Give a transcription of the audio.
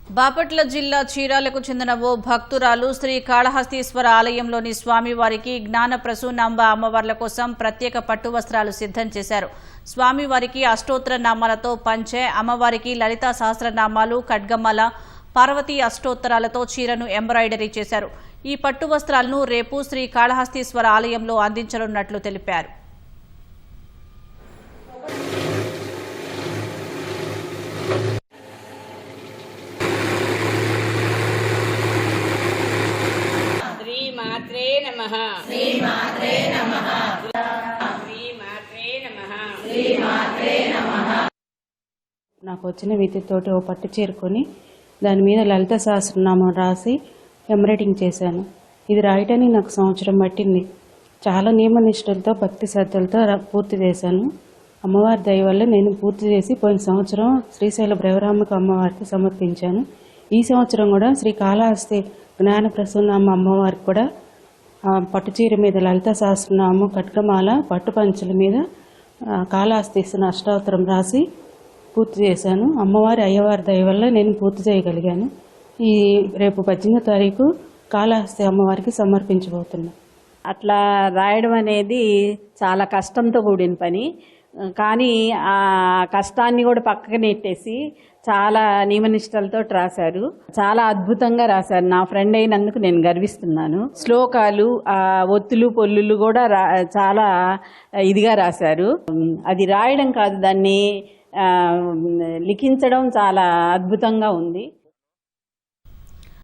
బాపట్ల జిల్లా చీరాలకు చెందిన ఓ భక్తురాలు శ్రీ కాళహస్తీశ్వర ఆలయంలోని స్వామివారికి జ్ఞాన ప్రసూనాంబ అమ్మవార్ల కోసం ప్రత్యేక పట్టు వస్త్రాలు సిద్ధం చేశారు. స్వామివారికి అష్టోత్తర నామాలతో పంచె, అమ్మవారికి లలితా సహస్రనామాలు, ఖడ్గమాల, పార్వతీ అష్టోత్తరాలతో చీరను ఎంబ్రాయిడరీ చేశారు. ఈ పట్టు వస్త్రాలను రేపు శ్రీ కాళహస్తీశ్వర ఆలయంలో అందించనున్నట్లు తెలిపారు. నాకు వచ్చిన విద్యతోటి ఓ పట్టు చేరుకొని దాని మీద లలిత సహస్రనామం రాసి ఎంబ్రాయిడింగ్ చేశాను. ఇది రాయటానికి నాకు సంవత్సరం పట్టింది. చాలా నియమనిష్టలతో భక్తి శ్రద్ధలతో పూర్తి చేశాను. అమ్మవారి దయ వల్ల నేను పూర్తి చేసి పోయిన సంవత్సరం శ్రీశైల బ్రహ్మరాంబిక అమ్మవారికి సమర్పించాను. ఈ సంవత్సరం కూడా శ్రీ కాళహస్తి జ్ఞాన ప్రసూనాంబ అమ్మవారికి కూడా పట్టుచీర మీద లలిత సహస్రనామం, ఖడ్గమాల, పట్టు పంచల మీద కాళహస్తీశ్వర అష్టావతారం రాసి పూర్తి చేశాను. అమ్మవారి అయ్యవారి దయ వల్ల నేను పూర్తి చేయగలిగాను. రేపు 18వ తారీఖు కాళహస్తి అమ్మవారికి సమర్పించబోతున్నా. అట్లా రాయడం అనేది చాలా కష్టంతో కూడిన పని. కానీ ఆ కష్టాన్ని కూడా పక్కకు నెట్టేసి చాలా నియమనిష్టలతో రాశారు. చాలా అద్భుతంగా రాశారు. నా ఫ్రెండ్ అయినందుకు నేను గర్విస్తున్నాను. శ్లోకాలు, ఒత్తులు, పొల్లులు కూడా చాలా ఇదిగా రాశారు. అది రాయడం కాదు, దాన్ని లిఖించడం చాలా అద్భుతంగా ఉంది.